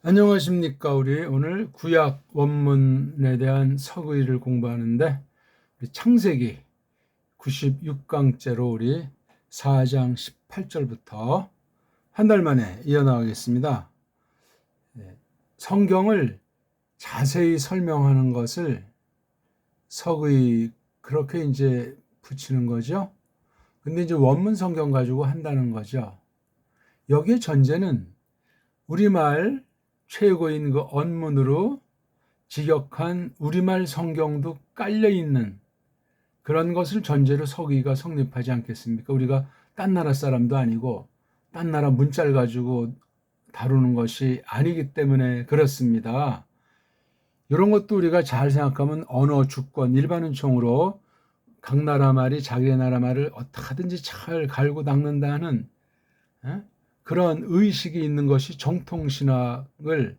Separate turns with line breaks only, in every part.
안녕하십니까. 우리 오늘 구약 원문에 대한 서의를 공부하는데 우리 창세기 96강째로 우리 4장 18절부터 한 달 만에 이어나가겠습니다. 성경을 자세히 설명하는 것을 서의 그렇게 이제 붙이는 거죠. 근데 이제 원문 성경 가지고 한다는 거죠. 여기에 전제는 우리말 최고인 그 언문으로 직역한 우리말 성경도 깔려있는 그런 것을 전제로 서기가 성립하지 않겠습니까? 우리가 딴 나라 사람도 아니고 딴 나라 문자를 가지고 다루는 것이 아니기 때문에 그렇습니다. 이런 것도 우리가 잘 생각하면 언어 주권 일반은총으로 각 나라 말이 자기 나라 말을 어떻게 하든지 잘 갈고 닦는다는 그런 의식이 있는 것이 정통신학을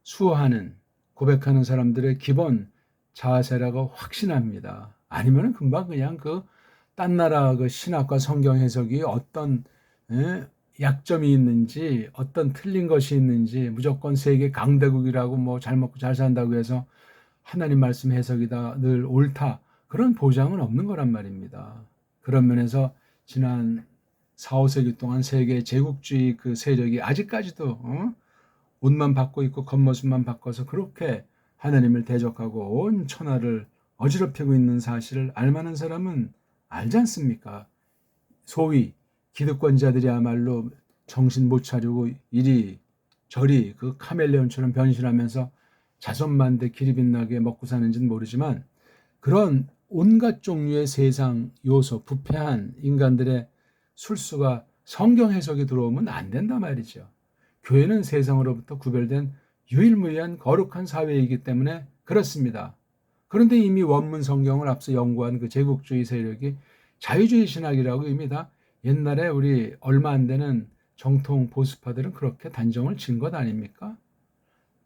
수호하는 고백하는 사람들의 기본 자세라고 확신합니다. 아니면 금방 그냥 그 딴 나라 그 신학과 성경 해석이 어떤 약점이 있는지 어떤 틀린 것이 있는지 무조건 세계 강대국이라고 뭐 잘 먹고 잘 산다고 해서 하나님 말씀 해석이다 늘 옳다 그런 보장은 없는 거란 말입니다. 그런 면에서 지난 4, 5세기 동안 세계 제국주의 그 세력이 아직까지도 옷만 바꿔 입고 겉모습만 바꿔서 그렇게 하나님을 대적하고 온 천하를 어지럽히고 있는 사실을 알만한 사람은 알지 않습니까? 소위 기득권자들이야말로 정신 못 차리고 이리 저리 그 카멜레온처럼 변신하면서 자손만대 길이 빛나게 먹고 사는지는 모르지만 그런 온갖 종류의 세상 요소, 부패한 인간들의 술수가 성경 해석에 들어오면 안 된다 말이죠. 교회는 세상으로부터 구별된 유일무이한 거룩한 사회이기 때문에 그렇습니다. 그런데 이미 원문 성경을 앞서 연구한 그 제국주의 세력이 자유주의 신학이라고 이미 다 옛날에 우리 얼마 안 되는 정통 보수파들은 그렇게 단정을 진 것 아닙니까?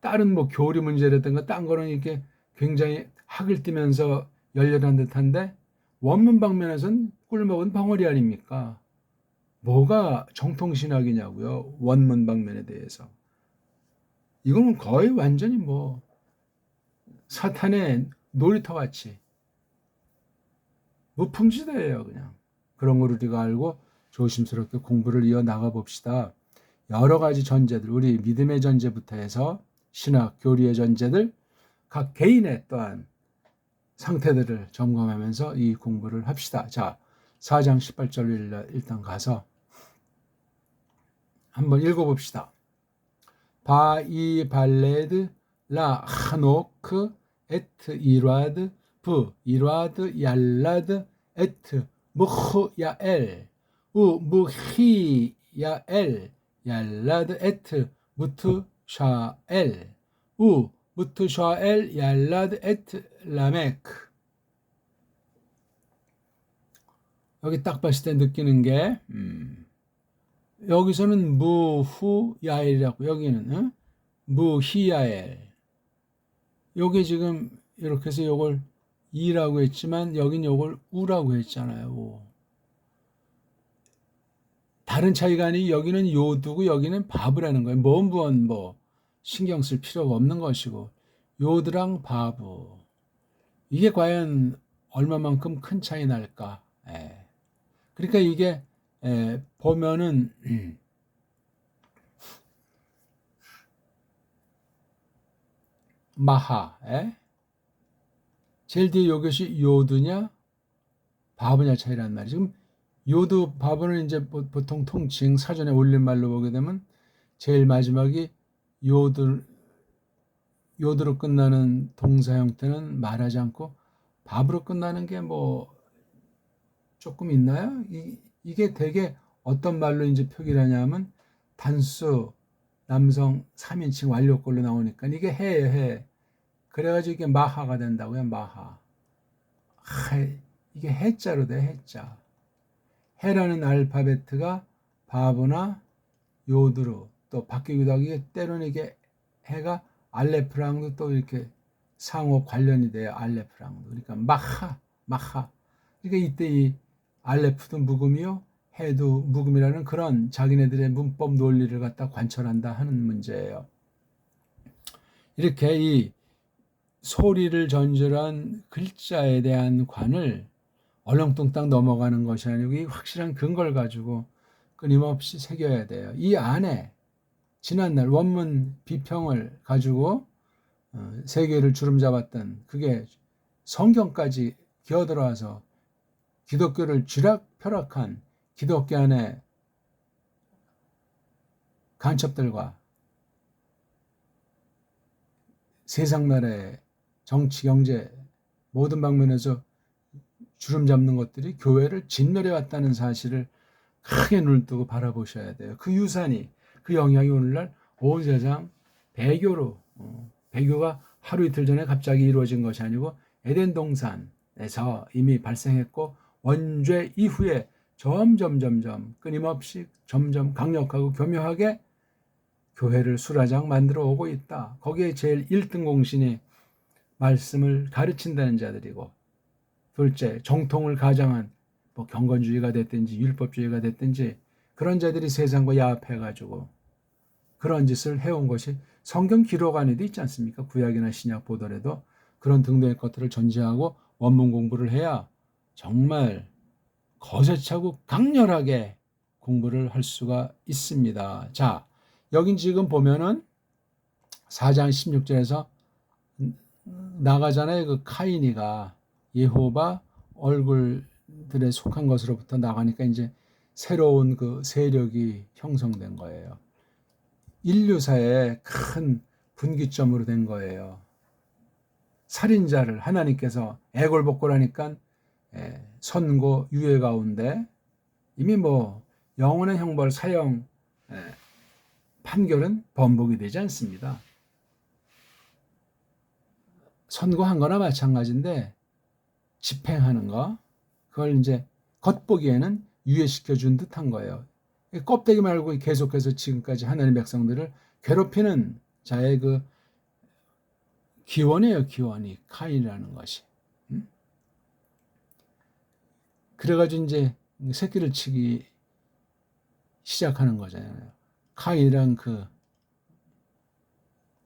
다른 뭐 교리 문제라든가 딴 거는 이렇게 굉장히 학을 띠면서 열렬한 듯한데 원문 방면에선 꿀먹은 벙어리 아닙니까? 뭐가 정통신학이냐고요? 원문 방면에 대해서. 이거는 거의 완전히 뭐 사탄의 놀이터같이 무풍지대예요, 그냥. 그런 걸 우리가 알고 조심스럽게 공부를 이어나가 봅시다. 여러 가지 전제들, 우리 믿음의 전제부터 해서 신학, 교리의 전제들, 각 개인의 또한 상태들을 점검하면서 이 공부를 합시다. 자, 4장 18절로 일단 가서 한번 읽어봅시다. 바이 발레드 라 하노크 에트 이라드 브 이라드 얄라드 에트 무흐 야엘 우 무히 야엘 얄라드 에트 무트 샤엘 우 무트 샤엘 얄라드 에트 라메크. 여기 딱 봤을 때 느끼는 게 여기서는 무후야엘이라고 여기는 무히야엘. 요게 지금 이렇게 해서 요걸 이라고 했지만 여긴 요걸 우라고 했잖아요. 우. 다른 차이가 아니 여기는 요두고 여기는 바브라는 거예요. 뭐 신경 쓸 필요가 없는 것이고 요드랑 바브. 이게 과연 얼마만큼 큰 차이 날까? 예. 그러니까 이게 보면은 마하 제일 뒤에 요것이 요드냐 바브냐 차이란 말이죠. 지금 요드 바브는 이제 보통 통칭 사전에 올린 말로 보게 되면 제일 마지막이 요드로 끝나는 동사 형태는 말하지 않고 바브로 끝나는 게 뭐 조금 있나요? 이게 되게 어떤 말로 이제 표기를 하냐면 단수 남성 3인칭 완료꼴로 나오니까 이게 해예요, 해. 그래가지고 이게 마하가 된다고요, 마하. 이게 해자로 돼, 해자. 해라는 알파베트가 바브나 요드로 또 바뀌기도 하고 이게 때로는 이게 해가 알레프랑도 또 이렇게 상호 관련이 돼요. 알레프랑도. 그러니까 마하. 그러니까 이때 이 알레프도 묵음이요. 해도 묵음이라는 그런 자기네들의 문법 논리를 갖다 관철한다 하는 문제예요. 이렇게 이 소리를 전절한 글자에 대한 관을 얼렁뚱땅 넘어가는 것이 아니고 이 확실한 근거를 가지고 끊임없이 새겨야 돼요. 이 안에 지난날 원문 비평을 가지고 세계를 주름잡았던 그게 성경까지 기어들어와서 기독교를 쥐락펴락한 기독교 안의 간첩들과 세상 나라의 정치, 경제 모든 방면에서 주름잡는 것들이 교회를 짓누려 왔다는 사실을 크게 눈을 뜨고 바라보셔야 돼요. 그 유산이, 그 영향이 오늘날 온 세상 배교로, 배교가 하루 이틀 전에 갑자기 이루어진 것이 아니고 에덴 동산에서 이미 발생했고 원죄 이후에 점점 끊임없이 점점 강력하고 교묘하게 교회를 수라장 만들어 오고 있다. 거기에 제일 1등 공신이 말씀을 가르친다는 자들이고, 둘째 정통을 가장한 뭐 경건주의가 됐든지 율법주의가 됐든지 그런 자들이 세상과 야합해가지고 그런 짓을 해온 것이 성경 기록 안에도 있지 않습니까? 구약이나 신약 보더라도 그런 등등의 것들을 전제하고 원문 공부를 해야 정말 거세차고 강렬하게 공부를 할 수가 있습니다. 자, 여긴 지금 보면은 4장 16절에서 나가잖아요. 그 카인이가 예호바 얼굴들에 속한 것으로부터 나가니까 이제 새로운 그 세력이 형성된 거예요. 인류사의 큰 분기점으로 된 거예요. 살인자를 하나님께서 애골복골하니까 선고 유예 가운데 이미 뭐 영원한 형벌 사형 판결은 번복이 되지 않습니다. 선고한 거나 마찬가지인데 집행하는 거 그걸 이제 겉보기에는 유예시켜 준 듯한 거예요. 껍데기 말고 계속해서 지금까지 하나님의 백성들을 괴롭히는 자의 그 기원이에요. 기원이 카인이라는 것이. 그래가지고 이제 새끼를 치기 시작하는 거잖아요. 카인이란 그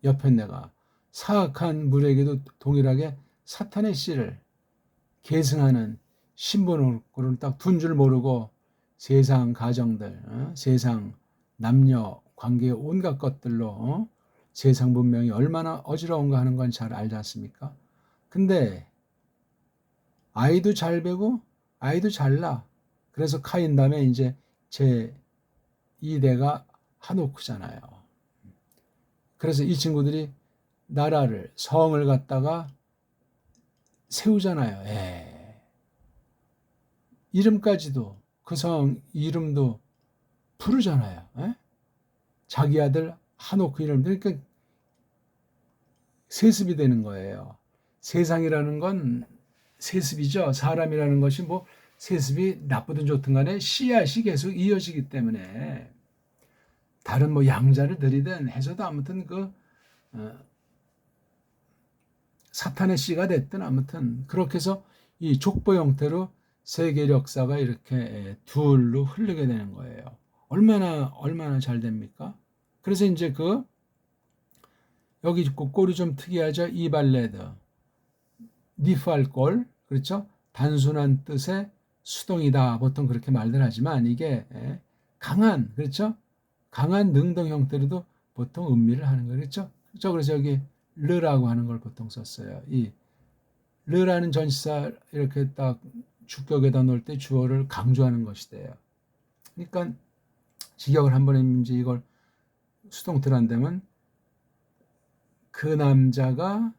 옆에 내가 사악한 물에게도 동일하게 사탄의 씨를 계승하는 신분으로 딱 둔 줄 모르고 세상 가정들, 세상 남녀 관계 온갖 것들로 세상 문명이 얼마나 어지러운가 하는 건 잘 알지 않습니까? 근데 아이도 잘 배고 아이도 잘 낳아. 그래서 카인 다음에 이제 제 2대가 하노크잖아요. 그래서 이 친구들이 나라를 성을 갖다가 세우잖아요. 이름까지도 그 성 이름도 부르잖아요. 자기 아들 하노크 이름. 그러니까 세습이 되는 거예요. 세상이라는 건 세습이죠. 사람이라는 것이 뭐 세습이 나쁘든 좋든 간에 씨앗이 계속 이어지기 때문에 다른 뭐 양자를 들이든 해서도 아무튼 그 사탄의 씨가 됐든 아무튼 그렇게 해서 이 족보 형태로 세계 역사가 이렇게 둘로 흐르게 되는 거예요. 얼마나 잘 됩니까? 그래서 이제 그 여기 꼴이 좀 특이하죠. 이발레드 니팔꼴 그렇죠? 단순한 뜻의 수동이다. 보통 그렇게 말들 하지만 이게 강한 그렇죠? 강한 능동 형태로도 보통 음미를 하는 거죠. 그렇죠? 그렇죠? 그래서 여기 르라고 하는 걸 보통 썼어요. 이 르라는 전치사 이렇게 딱 주격에다 놓을 때 주어를 강조하는 것이 돼요. 그러니까 직역을 한 번에 이제 이걸 수동태로 한다면 그 남자가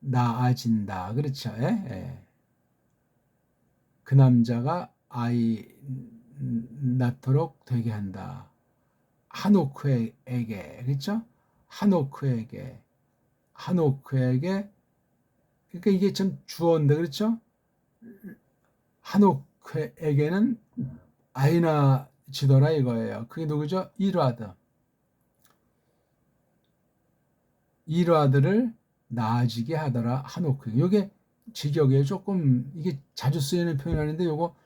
나아진다. 그렇죠? 그 남자가 아이 낳도록 되게 한다. 하노크에게 그렇죠? 하노크에게 그러니까 이게 참 주어인데 그렇죠? 하노크에게는 아이나 지더라 이거예요. 그게 누구죠? 이르아드를 나아지게 하더라 하노크. 이게 직역에 조금 이게 자주 쓰이는 표현인데 요거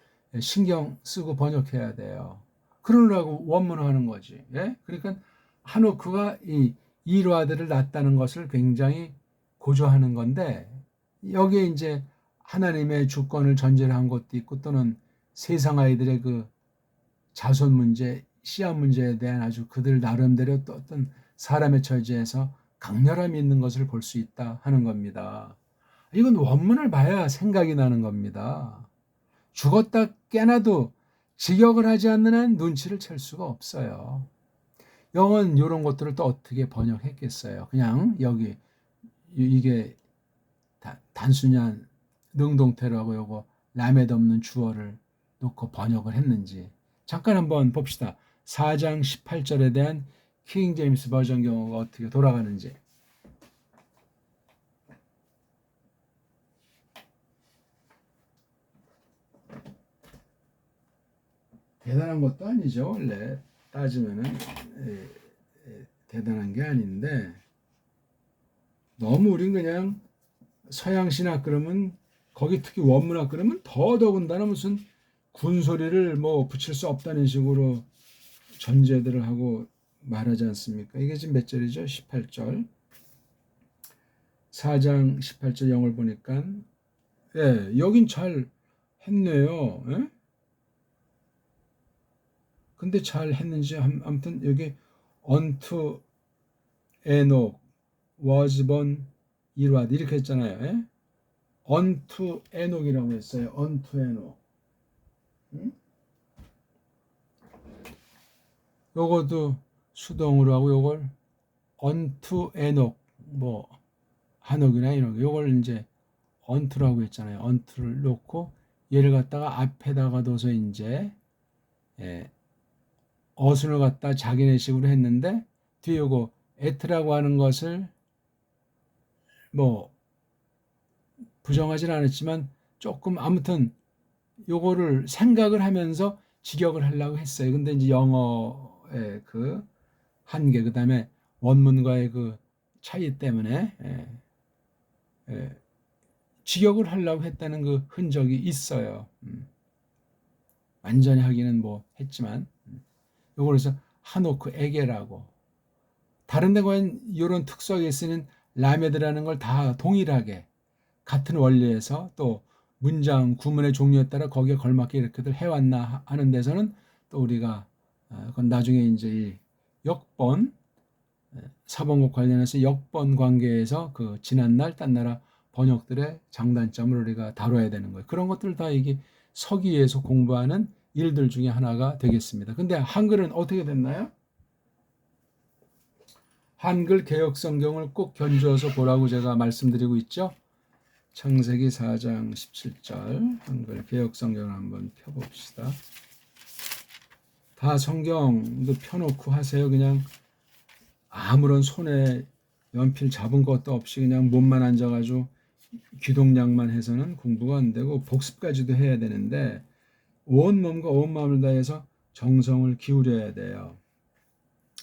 신경 쓰고 번역해야 돼요. 그러려고 원문을 하는 거지. 그러니까 하노크가 이 일화들을 낳았다는 것을 굉장히 고조하는 건데, 여기에 이제 하나님의 주권을 전제를 한 것도 있고, 또는 세상 아이들의 그 자손 문제, 씨앗 문제에 대한 아주 그들 나름대로 또 어떤 사람의 처지에서 강렬함이 있는 것을 볼 수 있다 하는 겁니다. 이건 원문을 봐야 생각이 나는 겁니다. 죽었다 깨나도 직역을 하지 않는 한 눈치를 챌 수가 없어요. 영어는 이런 것들을 또 어떻게 번역했겠어요? 그냥 여기 이게 단순한 능동태라고 요거 라멧 없는 주어를 놓고 번역을 했는지 잠깐 한번 봅시다. 4장 18절에 대한 킹 제임스 버전 경우가 어떻게 돌아가는지. 대단한 것도 아니죠. 원래 따지면은 대단한 게 아닌데, 너무 우린 그냥 서양 신학 그러면, 거기 특히 원문학 그러면 더더군다나 무슨 군소리를 뭐 붙일 수 없다는 식으로 전제들을 하고 말하지 않습니까? 이게 지금 몇 절이죠? 18절. 4장 18절 영어를 보니까, 여긴 잘 했네요. 예? 근데 잘 했는지 아무튼 여기 unto Enoch was born 이르되 이렇게 했잖아요. 예? unto Enoch이라고 했어요. unto Enoch. 응? 요것도 수동으로 하고 요걸 unto Enoch 뭐 한옥이나 이런 요걸 이제 unto라고 했잖아요. unto를 놓고 얘를 갖다가 앞에다가 둬서 이제 어순을 갖다 자기네식으로 했는데 뒤에 요거 at라고 하는 것을 뭐 부정하진 않았지만 조금 아무튼 요거를 생각을 하면서 직역을 하려고 했어요. 근데 이제 영어의 그 한계, 그 다음에 원문과의 그 차이 때문에 직역을 하려고 했다는 그 흔적이 있어요. 완전히 하기는 뭐 했지만 요걸 그래서 하노크에게라고, 다른 데 과연 이런 특수하게 쓰는 라메드라는 걸 다 동일하게 같은 원리에서 또 문장 구문의 종류에 따라 거기에 걸맞게 이렇게들 해왔나 하는 데서는 또 우리가 그건 나중에 이제 이 역번 사본국 관련해서 역번 관계에서 그 지난날 딴나라 번역들의 장단점을 우리가 다뤄야 되는 거예요. 그런 것들 다 이게 서기에서 공부하는 일들 중에 하나가 되겠습니다. 근데 한글은 어떻게 됐나요? 한글 개역 성경을 꼭 견주어서 보라고 제가 말씀드리고 있죠. 창세기 4장 17절 한글 개역 성경을 한번 펴봅시다. 다 성경도 펴놓고 하세요. 그냥 아무런 손에 연필 잡은 것도 없이 그냥 몸만 앉아가지고 귀동냥만 해서는 공부가 안 되고 복습까지도 해야 되는데 온 몸과 온 마음을 다해서 정성을 기울여야 돼요.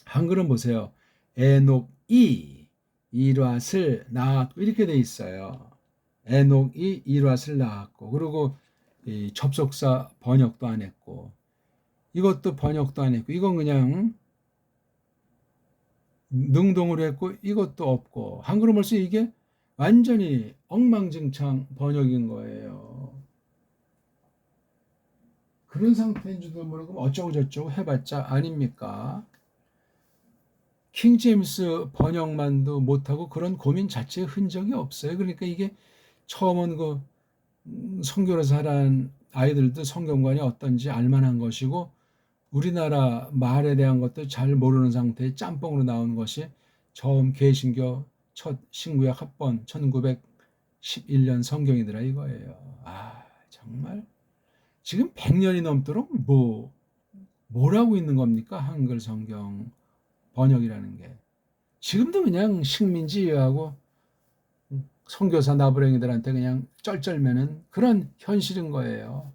한글은 보세요. 에녹이 이랏을 낳았고 이렇게 돼 있어요. 에녹이 이랏을 낳았고, 그리고 이 접속사 번역도 안 했고, 이것도 번역도 안 했고, 이건 그냥 능동으로 했고, 이것도 없고, 한글은 벌써 이게 완전히 엉망진창 번역인 거예요. 그런 상태인 줄도 모르고 어쩌고 저쩌고 해봤자 아닙니까? 킹 제임스 번역만도 못하고 그런 고민 자체의 흔적이 없어요. 그러니까 이게 처음은 그 성교를 살아온 아이들도 성경관이 어떤지 알만한 것이고, 우리나라 말에 대한 것도 잘 모르는 상태에 짬뽕으로 나온 것이 처음 개신교 첫 신구약 합본 1911년 성경이더라 이거예요. 정말 지금 100년이 넘도록 뭐라고 있는 겁니까? 한글 성경 번역이라는 게. 지금도 그냥 식민지하고 선교사 나부랭이들한테 그냥 쩔쩔매는 그런 현실인 거예요.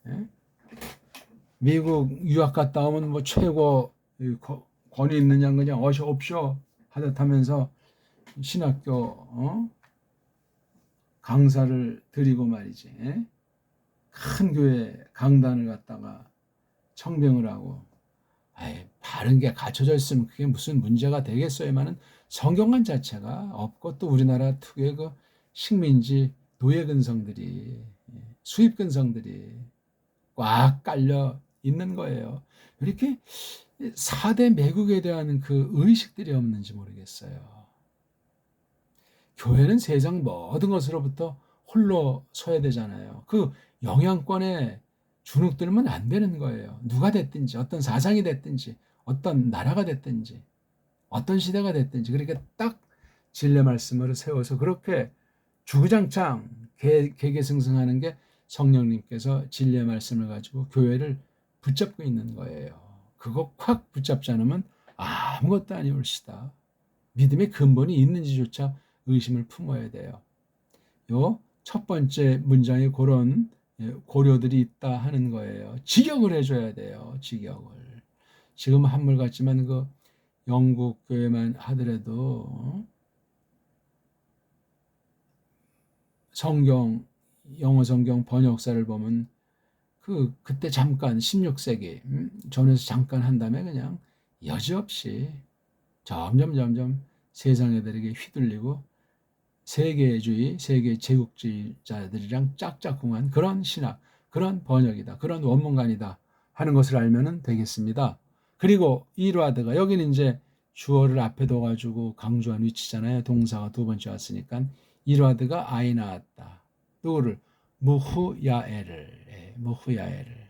예? 미국 유학 갔다 오면 뭐 최고 권위 있는 양 그냥 어시 옵쇼 하듯하면서 신학교 강사를 드리고 말이지. 예? 큰 교회 강단을 갖다가 청병을 하고 바른 게 갖춰져 있으면 그게 무슨 문제가 되겠어요만은 성경관 자체가 없고 또 우리나라 특유의 그 식민지 노예 근성들이 수입 근성들이 꽉 깔려 있는 거예요. 이렇게 4대 매국에 대한 그 의식들이 없는지 모르겠어요. 교회는 세상 모든 것으로부터 홀로 서야 되잖아요. 그 영향권에 주눅들면 안 되는 거예요. 누가 됐든지 어떤 사상이 됐든지 어떤 나라가 됐든지 어떤 시대가 됐든지 그렇게 딱 진리 말씀으로 세워서 그렇게 주구장창 개개승승하는 게 성령님께서 진리의 말씀을 가지고 교회를 붙잡고 있는 거예요. 그거 콱 붙잡지 않으면 아무것도 아니올시다. 믿음의 근본이 있는지조차 의심을 품어야 돼요. 요 첫 번째 문장에 그런 고려들이 있다 하는 거예요. 직역을 해줘야 돼요. 직역을. 지금 한물 같지만 그 영국 교회만 하더라도 성경 영어 성경 번역사를 보면 그때 잠깐 16세기 전에서 잠깐 한 다음에 그냥 여지없이 점점 세상 애들에게 휘둘리고 세계주의, 세계 제국주의자들이랑 짝짝꿍한 그런 신학, 그런 번역이다, 그런 원문관이다 하는 것을 알면 되겠습니다. 그리고 이르하드가 여기는 이제 주어를 앞에 둬가지고 강조한 위치잖아요. 동사가 두 번째 왔으니까 이르하드가 아이 낳았다. 누구를? 무후야엘을. 무후야엘을.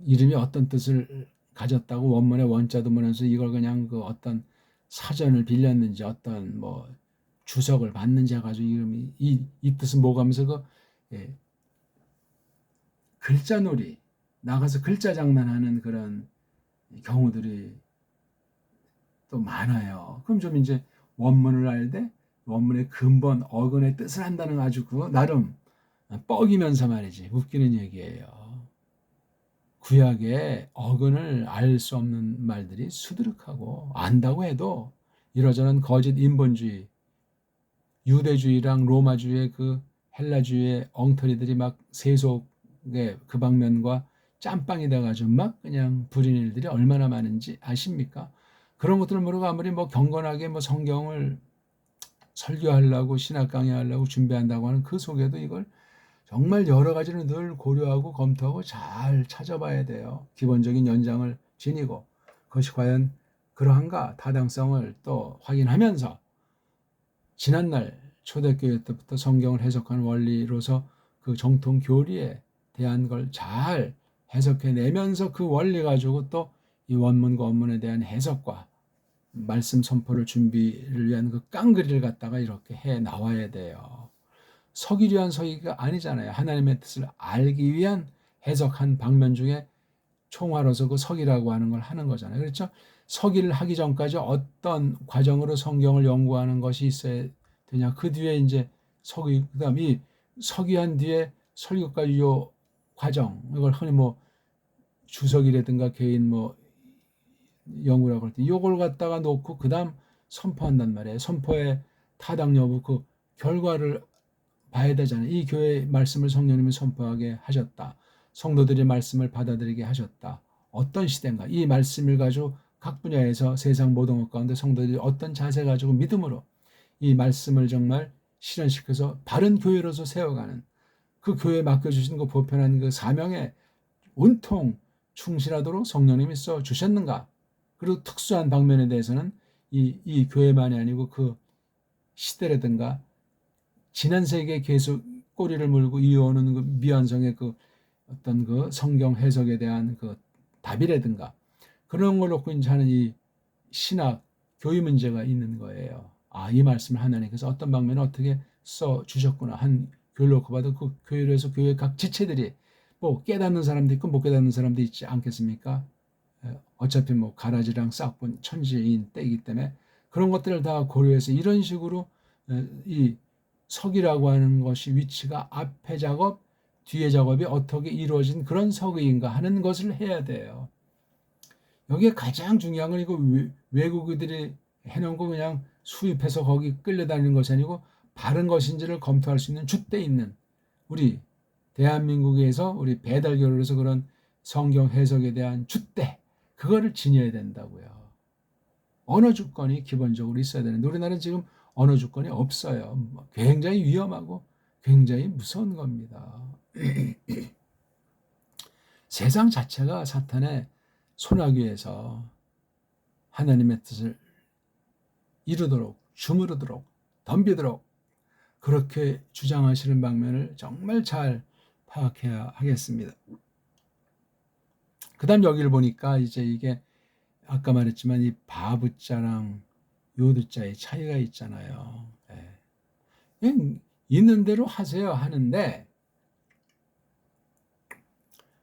이름이 어떤 뜻을 가졌다고 원문의 원자도 보면서 이걸 그냥 그 어떤 사전을 빌렸는지 어떤 뭐 주석을 받는지 해가지고 이름이 이 뜻은 뭐가 하면서 그 글자놀이 나가서 글자 장난하는 그런 경우들이 또 많아요. 그럼 좀 이제 원문을 알되 원문의 근본 어근의 뜻을 한다는 아주 그 나름 뻐기면서 말이지 웃기는 얘기예요. 구약의 어근을 알 수 없는 말들이 수두룩하고 안다고 해도 이러저런 거짓 인본주의 유대주의랑 로마주의의 그 헬라주의의 엉터리들이 막 세속의 그 방면과 짬빵이 돼가지고 막 그냥 부린 일들이 얼마나 많은지 아십니까? 그런 것들을 모르고 아무리 뭐 경건하게 뭐 성경을 설교하려고 신학 강의하려고 준비한다고 하는 그 속에도 이걸 정말 여러 가지를 늘 고려하고 검토하고 잘 찾아봐야 돼요. 기본적인 연장을 지니고 그것이 과연 그러한가 타당성을 또 확인하면서 지난날 초대교회 때부터 성경을 해석하는 원리로서 그 정통 교리에 대한 걸 잘 해석해내면서 그 원리 가지고 또 이 원문과 원문에 대한 해석과 말씀 선포를 준비를 위한 그 깡그리를 갖다가 이렇게 해 나와야 돼요. 서기를 위한 서기가 아니잖아요. 하나님의 뜻을 알기 위한 해석한 방면 중에 총화로서 그 서기라고 하는 걸 하는 거잖아요. 그렇죠? 서기를 하기 전까지 어떤 과정으로 성경을 연구하는 것이 있어야 되냐. 그 뒤에 이제 서기, 그 다음 이 서기한 뒤에 설교까지 요 과정, 이걸 흔히 뭐 주석이라든가 개인 뭐 연구라고 할 때 요걸 갖다가 놓고 그 다음 선포한단 말이에요. 선포의 타당 여부 그 결과를 봐야 되잖아요. 이 교회 말씀을 성령님이 선포하게 하셨다. 성도들이 말씀을 받아들이게 하셨다. 어떤 시대인가? 이 말씀을 가지고 각 분야에서 세상 모든 것 가운데 성도들이 어떤 자세 가지고 믿음으로 이 말씀을 정말 실현시켜서 바른 교회로서 세워가는 그 교회에 맡겨주신 그 보편한 그 사명에 온통 충실하도록 성령님이 써주셨는가? 그리고 특수한 방면에 대해서는 이 교회만이 아니고 그 시대라든가 지난 세기에 계속 꼬리를 물고 이어오는 그 미완성의 그 어떤 그 성경 해석에 대한 그 답이라든가 그런 걸 놓고 이제 하는 이 신학 교의 문제가 있는 거예요. 이 말씀을 하나님께서 어떤 방면에 어떻게 써 주셨구나 한 교회를 놓고 봐도 그 교회를 해서 교회 각 지체들이 뭐 깨닫는 사람도 있고 못 깨닫는 사람도 있지 않겠습니까? 어차피 뭐 가라지랑 싹본 천지인 때이기 때문에 그런 것들을 다 고려해서 이런 식으로 이 석이라고 하는 것이 위치가 앞에 작업, 뒤에 작업이 어떻게 이루어진 그런 석의인가 하는 것을 해야 돼요. 여기에 가장 중요한 건 이거 외국인들이 해놓은 거 그냥 수입해서 거기 끌려다니는 것이 아니고 바른 것인지를 검토할 수 있는 줏대 있는 우리 대한민국에서 우리 배달교를 해서 그런 성경 해석에 대한 줏대 그거를 지녀야 된다고요. 언어 주권이 기본적으로 있어야 되는데 우리나라는 지금 언어 주권이 없어요. 굉장히 위험하고 굉장히 무서운 겁니다. 세상 자체가 사탄의 손아귀에서 하나님의 뜻을 이루도록 주무르도록 덤비도록 그렇게 주장하시는 방면을 정말 잘 파악해야 하겠습니다. 그 다음 여기를 보니까 이제 이게 아까 말했지만 이 바부자랑 요두자의 차이가 있잖아요. 그냥 있는 대로 하세요 하는데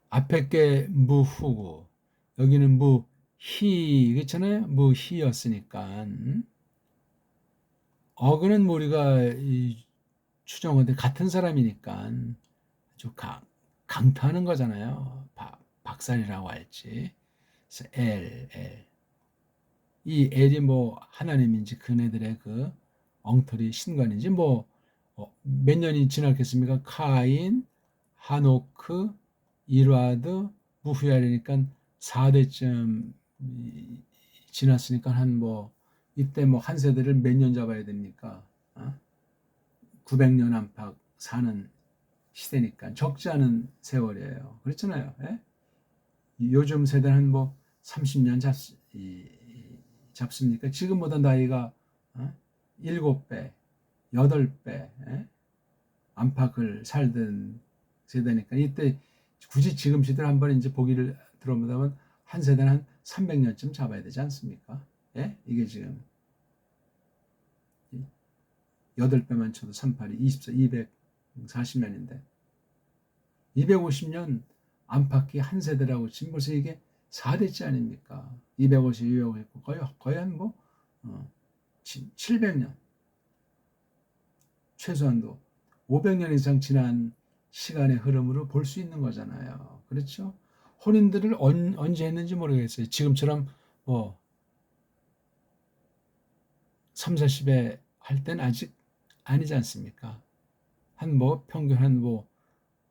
앞에 게 무후고 여기는 무히 그렇잖아요. 무히였으니까 어그는 우리가 추정하되 같은 사람이니까 아주 강타하는 거잖아요. 박살이라고 할지. 그래서 L. 이 L이 하나님인지 그네들의 그 엉터리 신관인지 몇 년이 지났겠습니까? 카인, 하노크, 이라드, 무후야리니까 4대쯤 지났으니까 이때 한 세대를 몇 년 잡아야 됩니까? 900년 안팎 사는 시대니까 적지 않은 세월이에요. 그렇잖아요. 예? 요즘 세대는 30년 잡습니까? 지금보다 나이가 7배, 8배 안팎을 살던 세대니까 이때 굳이 지금 시대를 한번 이제 보기를 들어보면 한 세대는 한 300년쯤 잡아야 되지 않습니까? 예? 이게 지금 8배만 쳐도 38이 24, 240년인데 250년 안팎이 한 세대라고 지금 벌써 이게 4대째 아닙니까? 250, 250 거의 한 700년 최소한도 500년 이상 지난 시간의 흐름으로 볼 수 있는 거잖아요. 그렇죠? 혼인들을 언제 했는지 모르겠어요. 지금처럼 3, 40에 할 땐 아직 아니지 않습니까? 평균 한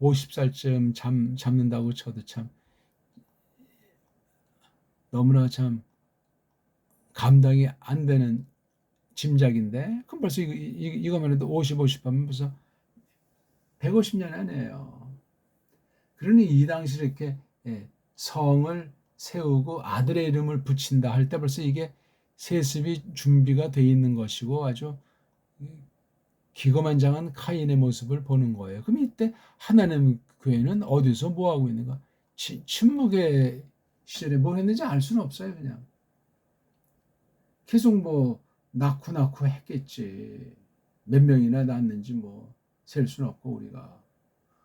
50살쯤 잡는다고 쳐도 참 너무나 참 감당이 안 되는 짐작인데 그럼 벌써 이거만 해도 50 하면 벌써 150년 아니에요. 그러니 이 당시 이렇게 성을 세우고 아들의 이름을 붙인다 할 때 벌써 이게 세습이 준비가 돼 있는 것이고 아주 기고만장한 카인의 모습을 보는 거예요. 그럼 이때 하나님 교회는 어디서 뭐 하고 있는가? 침묵의 시절에 뭘 했는지 알 수는 없어요. 그냥 계속 낳고 했겠지. 몇 명이나 낳았는지 셀 수는 없고 우리가.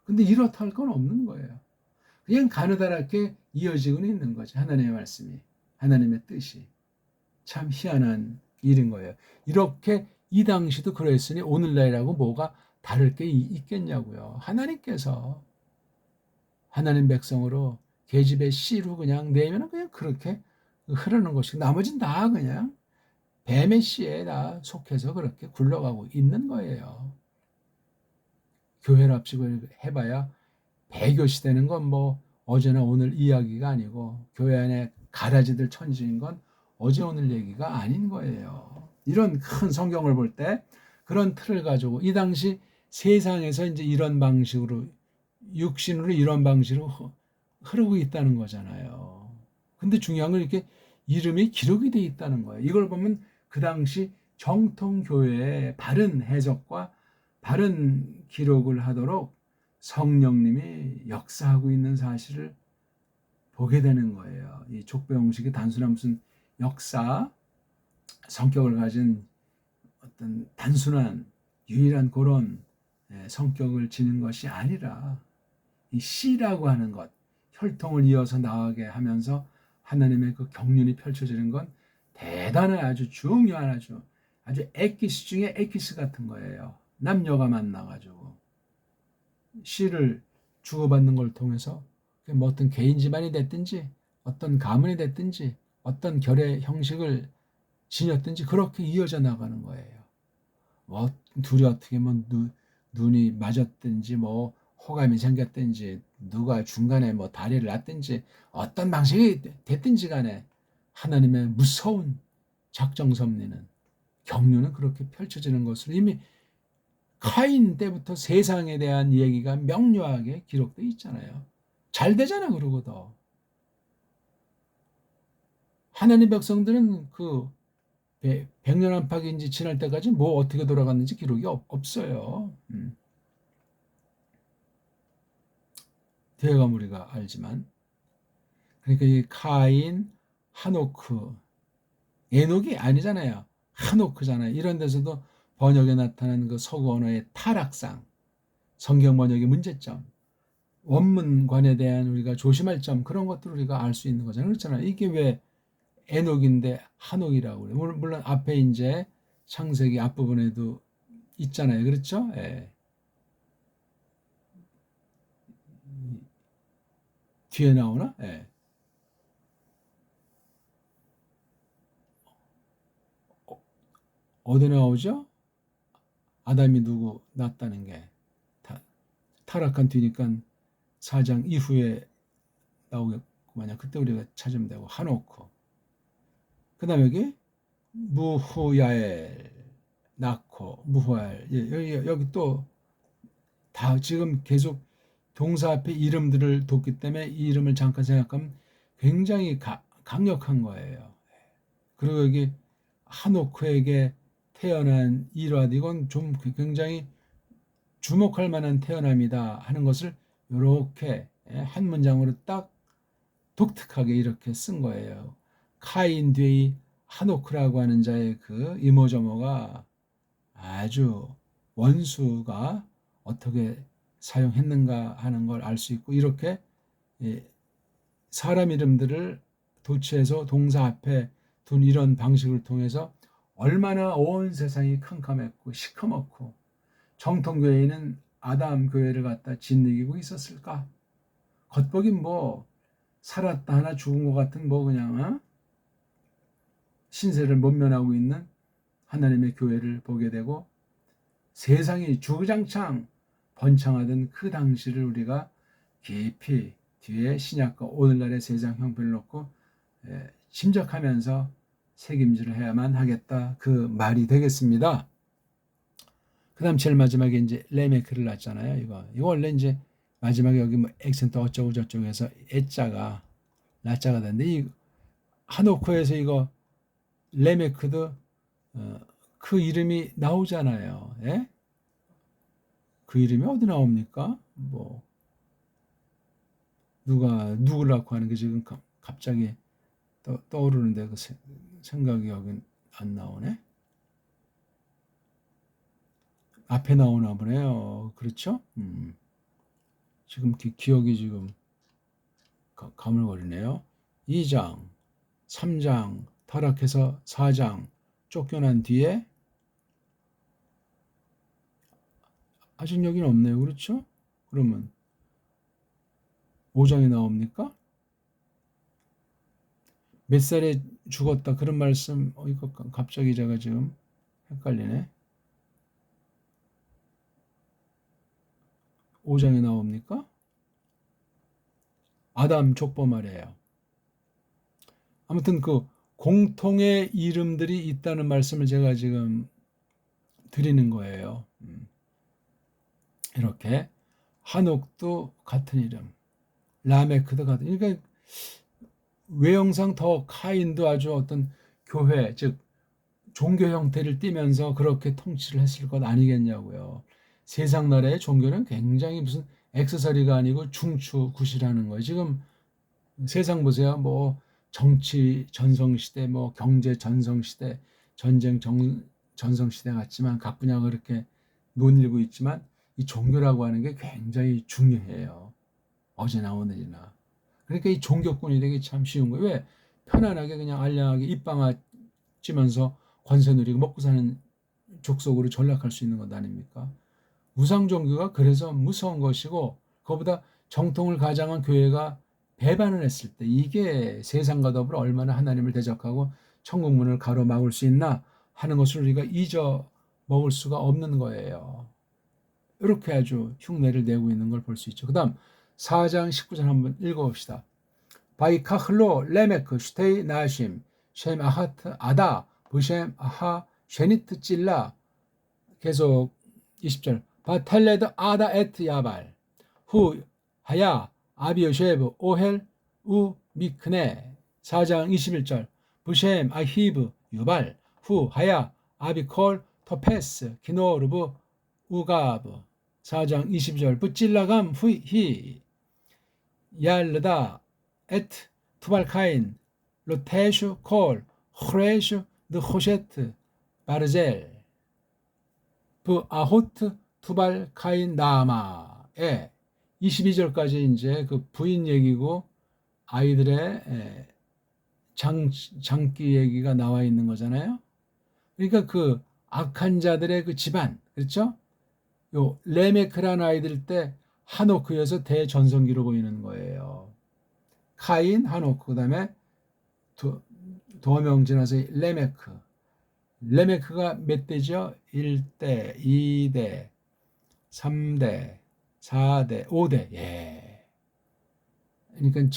근데 이렇다 할 건 없는 거예요. 그냥 가느다랗게 이어지고는 있는 거죠. 하나님의 말씀이. 하나님의 뜻이. 참 희한한 일인 거예요. 이렇게 이 당시도 그랬으니 오늘날이라고 뭐가 다를 게 있겠냐고요. 하나님께서 하나님 백성으로 계집의 씨로 그냥 내면 그냥 그렇게 흐르는 것이고 나머지는 다 그냥 뱀의 씨에 다 속해서 그렇게 굴러가고 있는 거예요. 교회를 합치고 해봐야 배교 시대는 건 어제나 오늘 이야기가 아니고 교회 안에 가라지들 천지인 건 어제 오늘 얘기가 아닌 거예요. 이런 큰 성경을 볼 때 그런 틀을 가지고 이 당시 세상에서 이제 이런 방식으로 육신으로 이런 방식으로 흐르고 있다는 거잖아요. 근데 중요한 건 이렇게 이름이 기록이 돼 있다는 거예요. 이걸 보면 그 당시 정통교회의 바른 해석과 바른 기록을 하도록 성령님이 역사하고 있는 사실을 보게 되는 거예요. 이 족보형식이 단순한 무슨 역사, 성격을 가진 어떤 단순한 유일한 그런 성격을 지닌 것이 아니라 이 씨라고 하는 것, 혈통을 이어서 나가게 하면서 하나님의 그 경륜이 펼쳐지는 건 대단한 아주 중요한 아주 엑기스 중에 엑기스 같은 거예요. 남녀가 만나가지고 씨를 주고받는 걸 통해서 어떤 개인 집안이 됐든지 어떤 가문이 됐든지 어떤 결의 형식을 지녔든지 그렇게 이어져 나가는 거예요. 둘이 어떻게 눈이 맞았든지 호감이 생겼든지 누가 중간에 뭐 다리를 놨든지 어떤 방식이 됐든지 간에 하나님의 무서운 작정 섭리는 경륜은 그렇게 펼쳐지는 것으로 이미 카인 때부터 세상에 대한 얘기가 명료하게 기록되어 있잖아요. 잘 되잖아. 그러고 더 하나님 백성들은 그 백년 안팎인지 지날 때까지 뭐 어떻게 돌아갔는지 기록이 없어요. 뒤에가 우리가 알지만 그러니까 이 카인, 하노크, 에녹이 아니잖아요. 하노크잖아요. 이런 데서도 번역에 나타나는 그 서구 언어의 타락상, 성경 번역의 문제점, 원문관에 대한 우리가 조심할 점 그런 것들을 우리가 알 수 있는 거잖아요. 그렇잖아요. 이게 왜 에녹인데 한옥이라고 그래요. 물론 앞에 이제 창세기 앞부분에도 있잖아요. 그렇죠? 예. 뒤에 나오나? 예. 어디 나오죠? 아담이 누구 낳았다는 게 타락한 뒤니까 4장 이후에 나오겠구만요. 그때 우리가 찾으면 되고 한옥크. 그 다음에 여기 무후야엘 낳고 무후야엘 여기 또 다 지금 계속 동사 앞에 이름들을 뒀기 때문에 이 이름을 잠깐 생각하면 굉장히 강력한 거예요. 그리고 여기 하노크에게 태어난 일화 이건 좀 굉장히 주목할 만한 태어남이다 하는 것을 이렇게 한 문장으로 딱 독특하게 이렇게 쓴 거예요. 카인 뒤의 하노크라고 하는 자의 그 이모저모가 아주 원수가 어떻게 사용했는가 하는 걸 알 수 있고 이렇게 사람 이름들을 도치해서 동사 앞에 둔 이런 방식을 통해서 얼마나 온 세상이 캄캄했고 시커멓고 정통교회는 아담 교회를 갖다 짓이기고 있었을까? 겉보긴 뭐 살았다 하나 죽은 것 같은 뭐 그냥 신세를 못면하고 있는 하나님의 교회를 보게 되고 세상이 주구장창 번창하던 그 당시를 우리가 깊이 뒤에 신약과 오늘날의 세상 형편을 놓고 짐작하면서 책임질을 해야만 하겠다 그 말이 되겠습니다. 그 다음 제일 마지막에 이제 레메크를 낳잖아요. 이거 원래 이제 마지막에 여기 뭐 액센트 어쩌고 저쩌고 해서 애자가 라자가 되는데 이 하노코에서 이거 레메크도 그 이름이 나오잖아요. 예? 그 이름이 어디 나옵니까? 뭐 누가 누구를 낳고 하는 게 지금 갑자기 떠오르는데 그 생각이 여기 안 나오네. 앞에 나오나 보네요. 그렇죠? 지금 기억이 지금 가물거리네요. 2장, 3장 타락해서 4장 쫓겨난 뒤에 아직 여기는 없네요. 그렇죠? 그러면 5장이 나옵니까? 몇 살에 죽었다 그런 말씀 이거 갑자기 제가 지금 헷갈리네. 5장에 나옵니까? 아담 족보 말이에요. 아무튼 그 공통의 이름들이 있다는 말씀을 제가 지금 드리는 거예요. 이렇게 한옥도 같은 이름, 라메크도 같은. 그러니까 외형상 더 카인도 아주 어떤 교회 즉 종교 형태를 띠면서 그렇게 통치를 했을 것 아니겠냐고요. 세상 나라의 종교는 굉장히 무슨 액세서리가 아니고 중추굿이라는 거예요. 지금 세상 보세요. 뭐 정치 전성시대, 뭐 경제 전성시대, 전쟁 전성시대 같지만 각 분야가 그렇게 논일고 있지만 이 종교라고 하는 게 굉장히 중요해요. 어제나 오늘이나. 그러니까 이 종교꾼이 되기 참 쉬운 거예요. 왜? 편안하게 그냥 알량하게 입방아 찌면서 권세 누리고 먹고 사는 족속으로 전락할 수 있는 것 아닙니까? 우상 종교가 그래서 무서운 것이고 그보다 정통을 가장한 교회가 배반을 했을 때 이게 세상과 더불어 얼마나 하나님을 대적하고 천국 문을 가로막을 수 있나 하는 것을 우리가 잊어먹을 수가 없는 거예요. 이렇게 아주 흉내를 내고 있는 걸 볼 수 있죠. 그 다음 4장 19절 한번 읽어봅시다. 바이카흘로 레메크 슈테이 나심 셴 아하트 아다 브셴 아하 쉐니트 찔라. 계속 20절 바텔레드 아다 에트 야발 후 하야 아비오쉐브 오헬 우 미크네. 4장 21절 브셴 아히브 유발 후 하야 아비콜 토페스 기노르브 우가브. 4장 20절 부찔라감 후히 얄르다 에트 투발카인 로테슈 콜 호레슈 느호셰트 바르젤 부 아호트 투발카인 나마에. 22절까지 이제 그 부인 얘기고 아이들의 장기 얘기가 나와 있는 거잖아요. 그러니까 그 악한 자들의 그 집안, 그렇죠? 요 레메크라는 아이들 때 하노크여서 대전성기로 보이는 거예요. 카인, 하노크, 그다음에 도명 지나서 레메크. 레메크가 몇 대죠? 1대, 2대, 3대, 4대, 5대. 예. 그러니까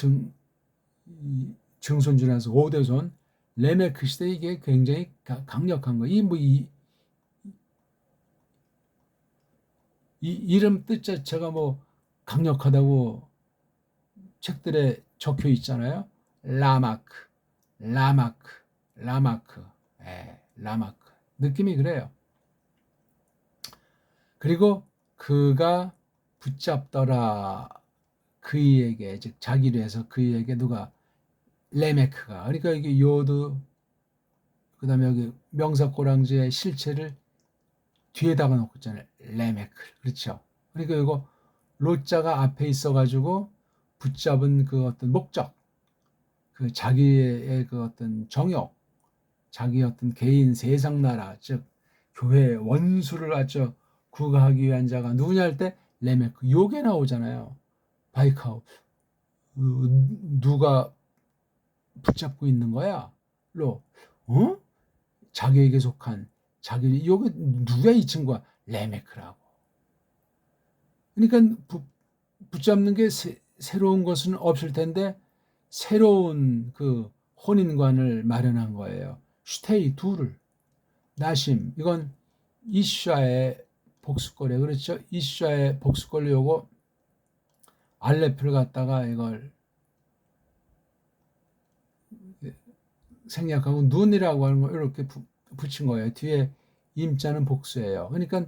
증손 지나서 5대손. 레메크 시대 이게 굉장히 강력한 거. 이 이름 뜻 자체가 뭐 강력하다고 책들에 적혀 있잖아요. 라마크, 라마크, 라마크. 예, 라마크. 느낌이 그래요. 그리고 그가 붙잡더라. 그이에게, 즉 자기로 해서 그이에게 누가? 레메크가. 그러니까 이게 요드, 그 다음에 여기 명사꼬랑지의 실체를 뒤에다가 놓고 있잖아요. 레메크. 그렇죠. 그러니까 이거 로자가 앞에 있어가지고 붙잡은 그 어떤 목적, 그 자기의 그 어떤 정욕, 자기 어떤 개인 세상 나라, 즉 교회의 원수를 아주 구가하기 위한 자가 누구냐 할 때 레메크. 요게 나오잖아요. 바이카우. 누가 붙잡고 있는 거야? 로. 자기에게 속한 자기. 요게 누가 이 친구야? 레메크라고. 그러니까 붙잡는 게 새로운 것은 없을 텐데 새로운 그 혼인관을 마련한 거예요. 슈테이 둘을. 나심, 이건 이슈아의 복수거래. 그렇죠? 이슈아의 복수거래. 요거 알레프를 갖다가 이걸 생략하고 눈이라고 하는 걸 이렇게 붙인 거예요. 뒤에 임자는 복수예요. 그러니까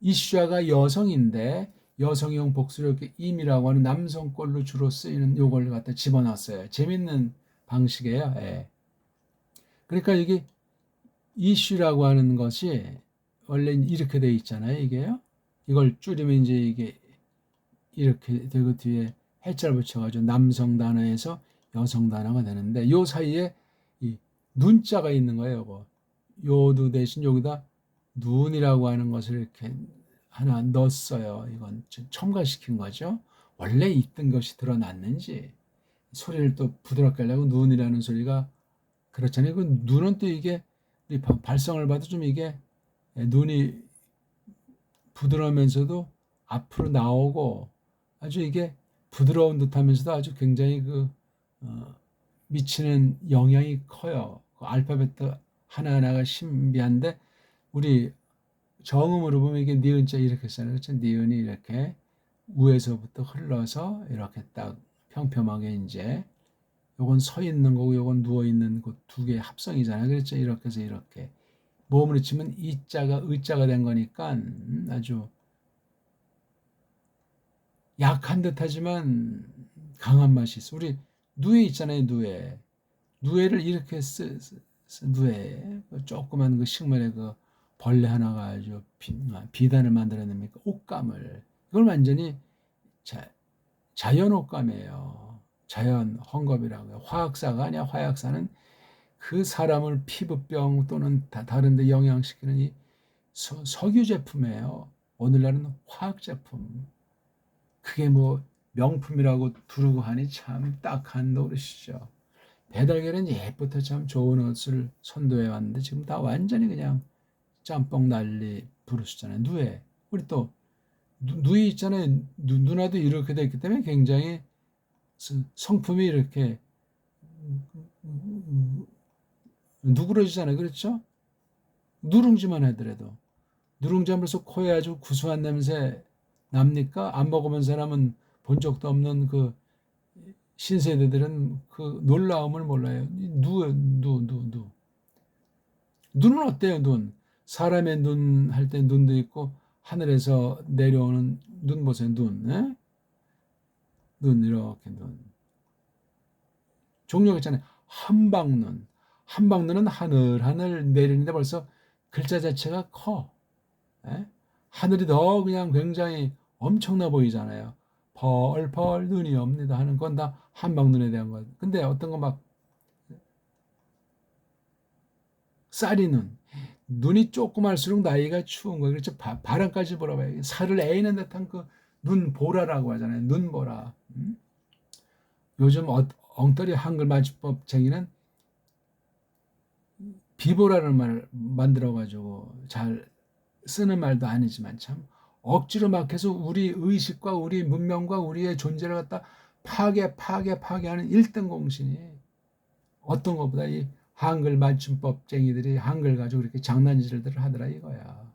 이슈아가 여성인데 여성용 복수를 이렇게 임이라고 하는 남성꼴로 주로 쓰이는 요걸 갖다 집어넣었어요. 재밌는 방식이에요. 예. 그러니까 이게 이슈라고 하는 것이 원래 이렇게 돼 있잖아요. 이게요. 이걸 줄이면 이제 이게 이렇게 되고 뒤에 해자를 붙여가지고 남성 단어에서 여성 단어가 되는데 요 사이에 이 눈자가 있는 거예요. 요거. 요도 대신 여기다 눈이라고 하는 것을 이렇게 하나 넣었어요. 이건 첨가시킨 거죠. 원래 있던 것이 드러났는지 소리를 또 부드럽게 하려고 눈이라는 소리가 그렇잖아요. 그 눈은 또 이게 발성을 봐도 좀 이게 눈이 부드러우면서도 앞으로 나오고 아주 이게 부드러운 듯하면서도 아주 굉장히 미치는 영향이 커요. 그 알파벳 하나하나가 신비한데 우리 정음으로 보면 이게 니은자 이렇게 써요. 그렇죠? 니은이 이렇게 위에서부터 흘러서 이렇게 딱 평평하게 이제 요건 서 있는 거고 요건 누워 있는 그 두 개의 합성이잖아요. 그렇죠? 이렇게 해서 이렇게 모음으로 치면 이자가 의자가 된 거니까 아주 약한 듯하지만 강한 맛이 있어. 우리 누에 있잖아요. 누에를 이렇게 누에 조그만 그 식물에 그 벌레 하나가 아주 비단을 만들어냅니까? 옷감을. 이걸 완전히 자연 옷감이에요. 자연 헝겊이라고요. 화학사가 아니야. 화약사는 그 사람을 피부병 또는 다른 데 영향시키는 이 석유 제품이에요. 오늘날은 화학 제품. 그게 뭐 명품이라고 두르고 하니 참 딱한 노릇이죠. 배달결은 예부터 참 좋은 옷을 선도해 왔는데 지금 다 완전히 그냥 짬뽕 난리 부르시잖아요. 누에. 우리 또 누이 있잖아요. 누나도 이렇게 됐기 때문에 굉장히 성품이 이렇게 누그러지잖아요. 그렇죠? 누룽지만 하더라도. 누룽지 하면서 코에 아주 구수한 냄새 납니까? 안 먹어본 사람은 본 적도 없는 그 신세대들은 그 놀라움을 몰라요. 누. 눈은 어때요, 눈? 사람의 눈 할 때 눈도 있고, 하늘에서 내려오는 눈 보세요, 눈. 예? 눈, 이렇게 눈. 종류가 있잖아요. 한방눈. 한방눈은 하늘 내리는데 벌써 글자 자체가 커. 예? 하늘이 더 그냥 굉장히 엄청나 보이잖아요. 펄펄 눈이 옵니다 하는 건 다 한방눈에 대한 거예요. 근데 어떤 거 막 쌀이 눈이 조그말수록 나이가 추운 거예요. 그렇죠. 바람까지 보라봐요. 살을 애이는 듯한 그 눈보라라고 하잖아요. 눈보라. 요즘 엉터리 한글 맞춤법쟁이는 비보라는 말을 만들어가지고 잘 쓰는 말도 아니지만 참 억지로 막 해서 우리 의식과 우리 문명과 우리의 존재를 갖다 파괴하는 일등 공신이 어떤 것보다 이 한글 맞춤법쟁이들이 한글 가지고 이렇게 장난질을 하더라 이거야.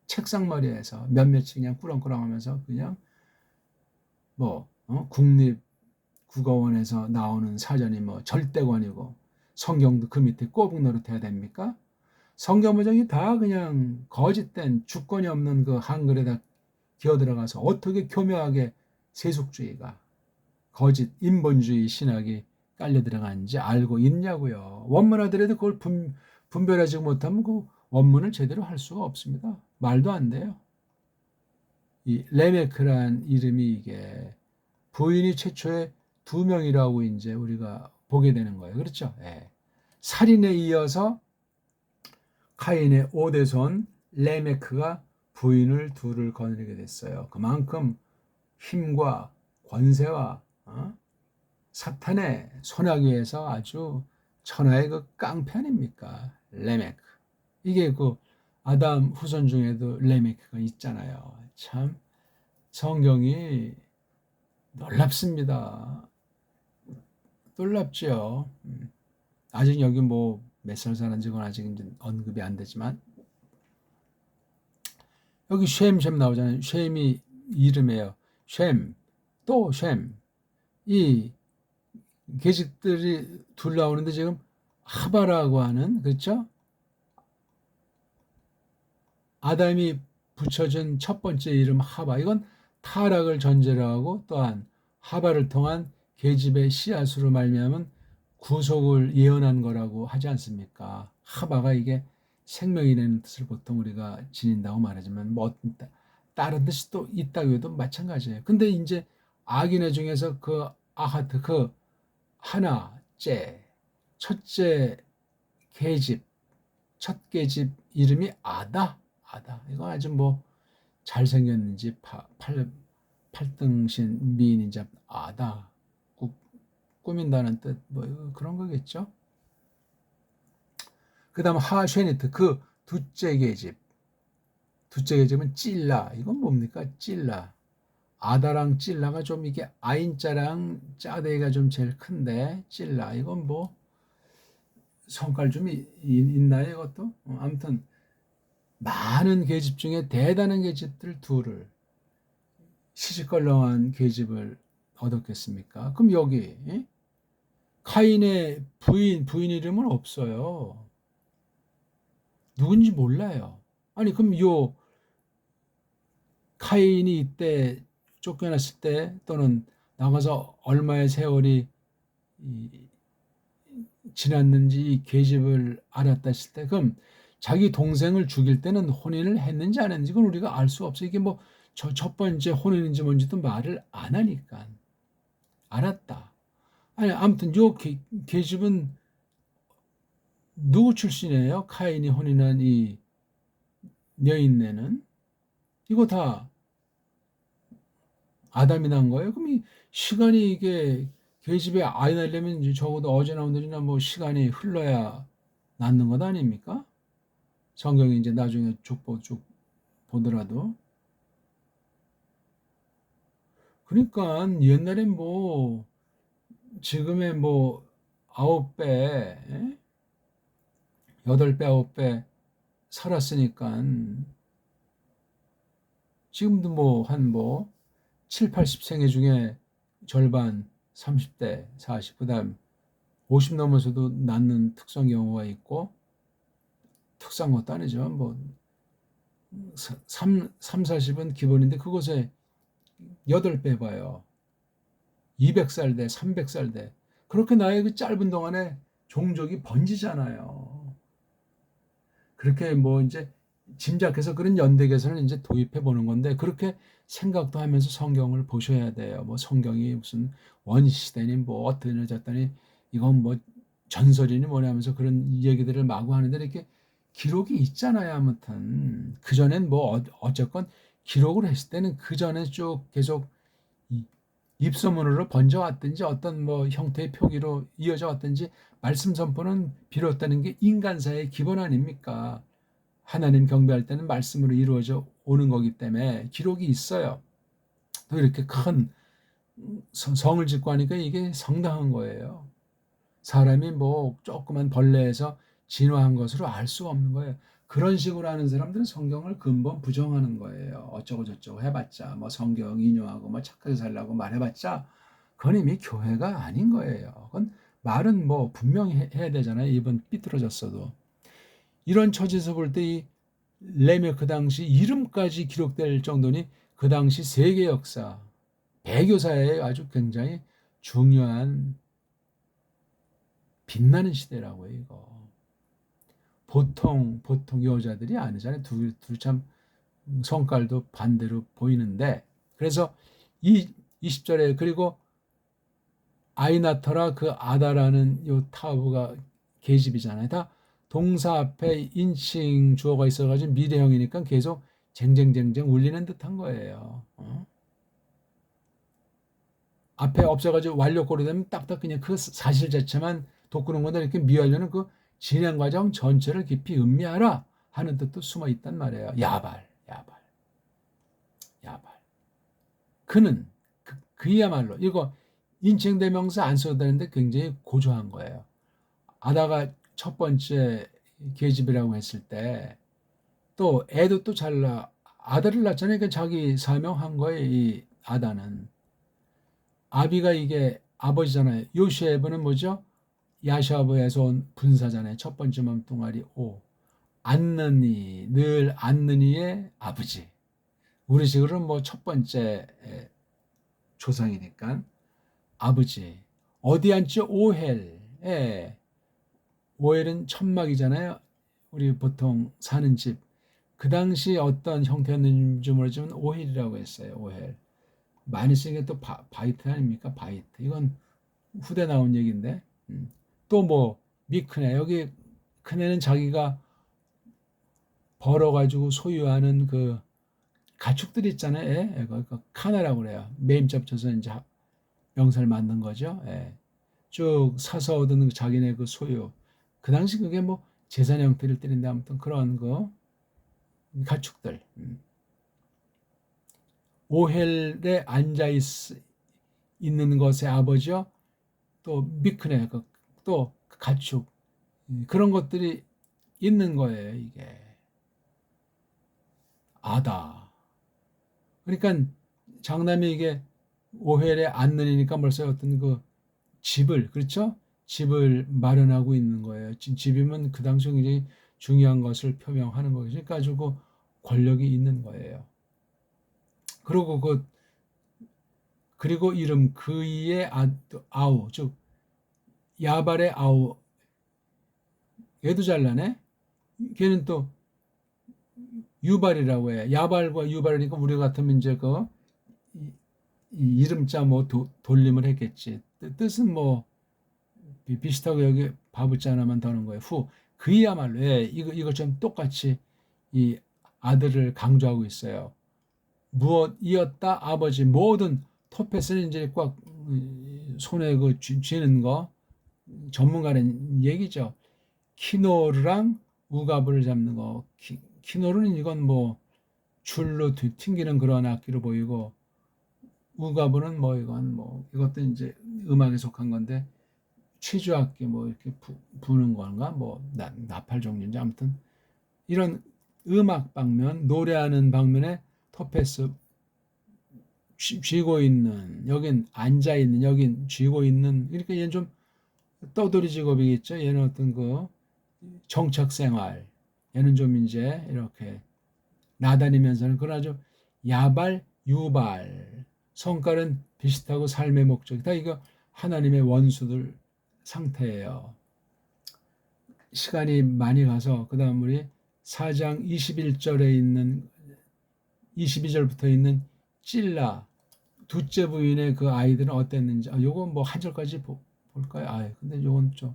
책상머리에서 몇몇이 그냥 꾸렁꾸렁하면서 그냥 뭐 국립국어원에서 나오는 사전이 뭐 절대권이고 성경도 그 밑에 꼬북 노릇해야 됩니까? 성경 버전이 다 그냥 거짓된 주권이 없는 그 한글에다 기어들어가서 어떻게 교묘하게 세속주의가 거짓 인본주의 신학이 깔려 들어가는지 알고 있냐고요. 원문하더라도 그걸 분별하지 못하면 그 원문을 제대로 할 수가 없습니다. 말도 안 돼요. 이 레메크란 이름이 이게 부인이 최초에 2명이라고 이제 우리가 보게 되는 거예요. 그렇죠? 예. 살인에 이어서 카인의 5대손 레메크가 부인을 둘을 거느리게 됐어요. 그만큼 힘과 권세와 사탄의 손아귀에서 아주 천하의 그 깡패 아닙니까? 레메크. 이게 그 아담 후손 중에도 레메크가 있잖아요. 참 성경이 놀랍습니다. 놀랍죠. 아직 여기 뭐 몇 살 사는지 건 아직 언급이 안 되지만 여기 셈 나오잖아요. 셈이 이름이에요. 셈, 또 셈. 이 계집들이 둘 나오는데 지금 하바라고 하는 그렇죠? 아담이 붙여준 첫 번째 이름 하바. 이건 타락을 전제로 하고 또한 하바를 통한 계집의 씨앗으로 말미암은 구속을 예언한 거라고 하지 않습니까? 하바가 이게 생명이라는 뜻을 보통 우리가 지닌다고 말하지만 뭐 다른 뜻이 또 있다고 해도 마찬가지예요. 근데 이제 악인의 중에서 그 아하트 그 하나째 첫째 계집 첫 계집 이름이 아다. 이거 아주 뭐 잘생겼는지 팔등신 미인인지 아다. 꾸민다는 뜻 뭐 그런 거겠죠. 그 다음 하쉐니트 그 둘째 계집은 찔라. 이건 뭡니까? 찔라. 아다랑 찔라가 좀 이게 아인자랑 짜대기가 좀 제일 큰데 찔라. 이건 뭐 성깔 좀 있나요 이것도? 아무튼 많은 계집 중에 대단한 계집들 둘을 시시껄렁한 계집을 얻었겠습니까? 그럼 여기 카인의 부인 이름은 없어요. 누군지 몰라요. 아니 그럼 요 카인이 이때 쫓겨났을 때 또는 나가서 얼마의 세월이 지났는지 이 계집을 알았다 했을 때 그럼 자기 동생을 죽일 때는 혼인을 했는지 안 했는지 그건 우리가 알 수 없어요. 이게 뭐 첫 번째 혼인인지 뭔지도 말을 안 하니까 알았다. 아니 아무튼 요 계집은 누구 출신이에요? 카인이 혼인한 이 여인네는 이거 다 아담이 난 거예요. 그럼 이 시간이 이게 계집에 아이 낳으려면 적어도 어제 나온 일이나 뭐 시간이 흘러야 낳는 것 아닙니까? 성경이 이제 나중에 쭉 보더라도 그러니까 옛날엔 뭐 지금의 뭐 9배, 8배, 9배 살았으니까 지금도 뭐 한 뭐 7, 80생애 중에 절반 30대, 40, 그다음 50 넘어서도 낫는 특성 경우가 있고 특성 것도 아니죠. 뭐 3, 40은 기본인데 그것에 8배 봐요. 200살 돼, 300살 돼. 그렇게 나의 그 짧은 동안에 종족이 번지잖아요. 그렇게 뭐 이제 짐작해서 그런 연대개선을 이제 도입해 보는 건데 그렇게 생각도 하면서 성경을 보셔야 돼요. 뭐 성경이 무슨 원시대니 뭐 어떠니 저떠니 이건 뭐 전설이니 뭐냐면서 그런 얘기들을 마구 하는데 이렇게 기록이 있잖아요. 아무튼 그전엔 뭐 어쨌건 기록을 했을 때는 그전에 쭉 계속 입소문으로 번져왔든지 어떤 뭐 형태의 표기로 이어져 왔든지 말씀 선포는 비롯되는 게 인간사의 기본 아닙니까? 하나님 경배할 때는 말씀으로 이루어져 오는 거기 때문에 기록이 있어요. 또 이렇게 큰 성을 짓고 하니까 이게 상당한 거예요. 사람이 뭐 조그만 벌레에서 진화한 것으로 알 수가 없는 거예요. 그런 식으로 하는 사람들은 성경을 근본 부정하는 거예요. 어쩌고 저쩌고 해봤자 뭐 성경 인용하고 뭐 착하게 살라고 말해봤자 그건 이미 교회가 아닌 거예요. 그건 말은 뭐 분명히 해야 되잖아요. 입은 삐뚤어졌어도. 이런 처지에서 볼 때 이 레메크 당시 이름까지 기록될 정도니 그 당시 세계 역사, 배교사에 아주 굉장히 중요한 빛나는 시대라고요, 이거. 보통 여자들이 아니잖아요. 둘 참 성깔도 반대로 보이는데 그래서 이 20절에 그리고 아이나터라 그 아다라는 요 타브가 계집이잖아요. 다 동사 앞에 인칭 주어가 있어가지고 미래형이니까 계속 쟁쟁쟁쟁 울리는 듯한 거예요. 앞에 없어가지고 완료꼴이 되면 딱딱 그냥 그 사실 자체만 돋구는 건데 이렇게 미하려는 그 진행 과정 전체를 깊이 음미하라 하는 뜻도 숨어 있단 말이에요. 야발, 야발, 야발. 그는 그야말로 이거 인칭대명사 안 써도 되는데 굉장히 고조한 거예요. 아다가 첫 번째 계집이라고 했을 때 또 애도 또 잘나 아들을 낳잖아요. 그러니까 자기 사명한 거예요. 이 아다는 아비가 이게 아버지잖아요. 요셉은 뭐죠? 야샤브에서 온 분사잖아요. 첫 번째 몸뚱아리 오. 안느니 늘 안느니의 아버지. 우리식으로는 뭐 첫 번째 조상이니까 아버지. 어디 앉죠? 오헬. 예. 오헬은 천막이잖아요. 우리 보통 사는 집. 그 당시 어떤 형태였는지 모르지만 오헬이라고 했어요. 오헬. 많이 쓰는 게 또 바이트 아닙니까? 바이트. 이건 후대 나온 얘기인데. 또 뭐 미크네. 여기 큰애는 자기가 벌어가지고 소유하는 그 가축들 있잖아요. 예? 그 카네라고 그래요. 매임자 붙여서 이제 명사를 만든 거죠. 예. 쭉 사서 얻은 자기네 그 소유. 그 당시 그게 뭐 재산 형태를 띠는데 아무튼 그런 거 가축들. 오헬에 앉아 있는 것의 아버지요. 또 미크네. 또 가축. 그런 것들이 있는 거예요. 이게 아다. 그러니까 장남이 이게 오헬에 앉느니까 벌써 어떤 그 집을 그렇죠? 집을 마련하고 있는 거예요. 집이면 그 당시 굉장히 중요한 것을 표명하는 거죠. 그러니까 가지고 권력이 있는 거예요. 그리고 그리고 이름 그이의 아우 즉 야발의 아우 얘도 잘나네. 걔는 또 유발이라고 해. 야발과 유발이니까 우리 같으면 이제 이 이름자 뭐 돌림을 했겠지. 뜻은 뭐 비슷하고 여기 바붙자 하나만 더는 거예요. 그야말로 예, 이거 좀 똑같이 이 아들을 강조하고 있어요. 무엇이었다 아버지 모든 토페스는 이제 꽉 손에 그 쥐는 거 전문가는 얘기죠. 키노르랑 우가브를 잡는 거. 키노르는 이건 뭐 줄로 튕기는 그런 악기로 보이고 우가부는 뭐 이건 뭐 이것도 이제 음악에 속한 건데 취주악기 뭐 이렇게 부는 건가 뭐 나팔 종류인지 아무튼 이런 음악 방면 노래하는 방면에 토패스 쥐고 있는 여긴 앉아 있는 여긴 쥐고 있는 이렇게 얘는 좀 떠돌이 직업이겠죠. 얘는 어떤 그 정착 생활 얘는 좀 이제 이렇게 나다니면서는 그러나 좀 야발 유발 성깔은 비슷하고 삶의 목적이다. 이거 하나님의 원수들 상태예요. 시간이 많이 가서 그 다음 우리 4장 21절에 있는 22절부터 있는 찔라 둘째 부인의 그 아이들은 어땠는지 요건 뭐 한 절까지 볼까요? 근데 요건 좀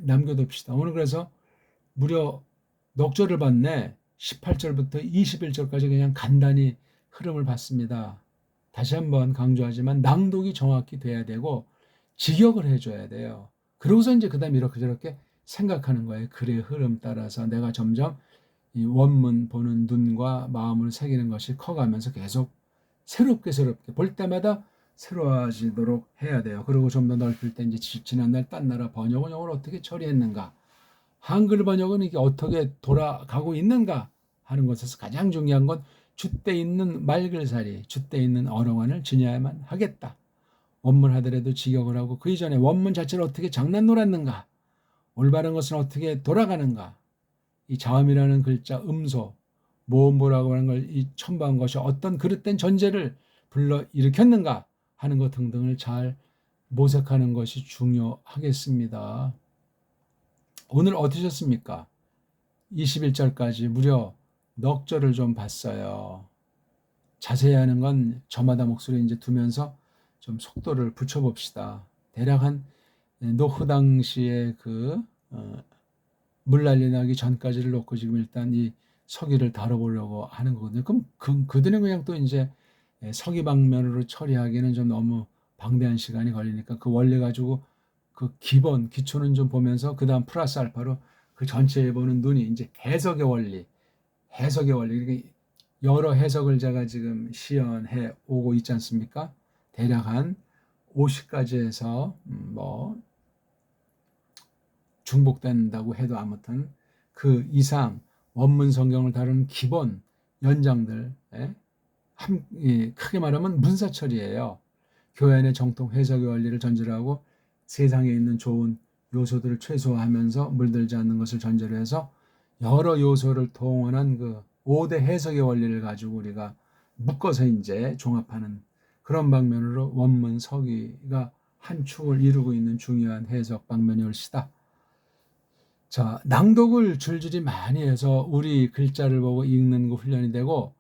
남겨둡시다. 오늘 그래서 무려 넉 절을 봤네. 18절부터 21절까지 그냥 간단히 흐름을 봤습니다. 다시 한번 강조하지만 낭독이 정확히 돼야 되고 직역을 해줘야 돼요. 그러고서 이제 그 다음 이렇게 저렇게 생각하는 거예요. 글의 흐름 따라서 내가 점점 이 원문 보는 눈과 마음을 새기는 것이 커가면서 계속 새롭게 볼 때마다 새로워지도록 해야 돼요. 그리고 좀 더 넓힐 때 이제 지난날 딴 나라 번역은 이걸 어떻게 처리했는가, 한글 번역은 이게 어떻게 돌아가고 있는가 하는 것에서 가장 중요한 건 줏대 있는 말글살이, 줏대 있는 언어관을 지녀야만 하겠다. 원문 하더라도 직역을 하고 그 이전에 원문 자체를 어떻게 장난 놀았는가, 올바른 것은 어떻게 돌아가는가, 이 자음이라는 글자 음소, 모음보라고 하는 걸 이 첨부한 것이 어떤 그릇된 전제를 불러 일으켰는가 하는 것 등등을 잘 모색하는 것이 중요하겠습니다. 오늘 어떠셨습니까? 21절까지 무려 넉 절을 좀 봤어요. 자세히 하는 건 저마다 목소리 이제 두면서 좀 속도를 붙여봅시다. 대략 한 노후 당시에 그 물난리 나기 전까지를 놓고 지금 일단 이 서기를 다뤄보려고 하는 거거든요. 그럼 그들은 그냥 또 이제 서기 방면으로 처리하기는 좀 너무 방대한 시간이 걸리니까 그 원리 가지고 그 기본 기초는 좀 보면서 그 다음 플러스 알파로 그 전체에 보는 눈이 이제 해석의 원리 이렇게 여러 해석을 제가 지금 시연해 오고 있지 않습니까? 대략 한 50가지 해서 뭐 중복된다고 해도 아무튼 그 이상 원문 성경을 다루는 기본 연장들, 크게 말하면 문사처리예요. 교회 안의 정통 해석의 원리를 전제로 하고 세상에 있는 좋은 요소들을 최소화하면서 물들지 않는 것을 전제로 해서 여러 요소를 동원한 그 5대 해석의 원리를 가지고 우리가 묶어서 이제 종합하는 그런 방면으로 원문 서기가 한 축을 이루고 있는 중요한 해석 방면이 올시다. 자, 낭독을 줄줄이 많이 해서 우리 글자를 보고 읽는 거 훈련이 되고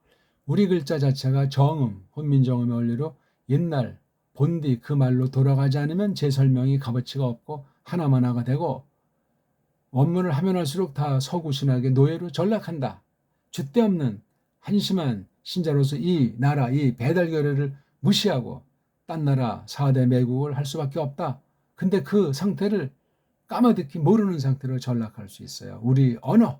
우리 글자 자체가 정음, 혼민정음의 원리로 옛날 본디 그 말로 돌아가지 않으면 제 설명이 값어치가 없고 하나만화가 되고 원문을 하면 할수록 다 서구신학의 노예로 전락한다. 줏대 없는 한심한 신자로서 이 나라, 이 배달결례를 무시하고 딴 나라 4대 매국을 할 수밖에 없다. 근데 그 상태를 까마득히 모르는 상태로 전락할 수 있어요. 우리 언어,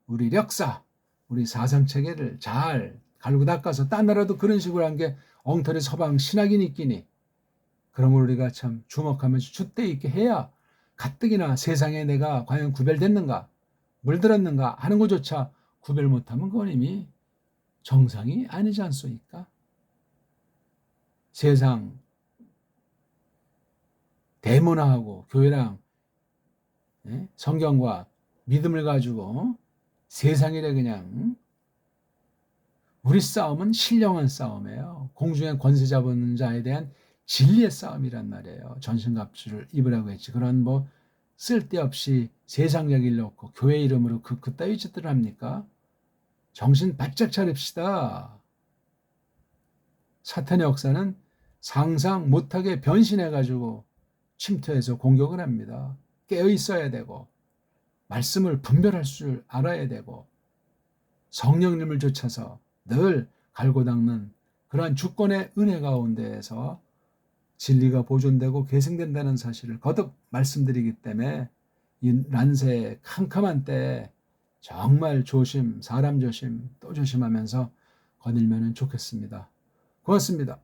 우리 역사, 우리 사상체계를 잘 갈고 닦아서 딴 나라도 그런 식으로 한 게 엉터리 서방 신학인 있기니 그런 걸 우리가 참 주목하면서 줏대 있게 해야 가뜩이나 세상에 내가 과연 구별됐는가 물들었는가 하는 것조차 구별 못하면 그건 이미 정상이 아니지 않습니까? 세상 대문화하고 교회랑 성경과 믿음을 가지고 세상이래 그냥 우리 싸움은 신령한 싸움이에요. 공중의 권세 잡은 자에 대한 진리의 싸움이란 말이에요. 전신갑주를 입으라고 했지. 그런 뭐 쓸데없이 세상 얘기를 놓고 교회 이름으로 그따위 짓들을 합니까? 정신 바짝 차립시다. 사탄의 역사는 상상 못하게 변신해가지고 침투해서 공격을 합니다. 깨어 있어야 되고 말씀을 분별할 줄 알아야 되고 성령님을 쫓아서 늘 갈고 닦는 그러한 주권의 은혜 가운데에서 진리가 보존되고 계승된다는 사실을 거듭 말씀드리기 때문에 이 난세의 캄캄한 때에 정말 조심, 사람 조심, 또 조심하면서 거닐면 좋겠습니다. 고맙습니다.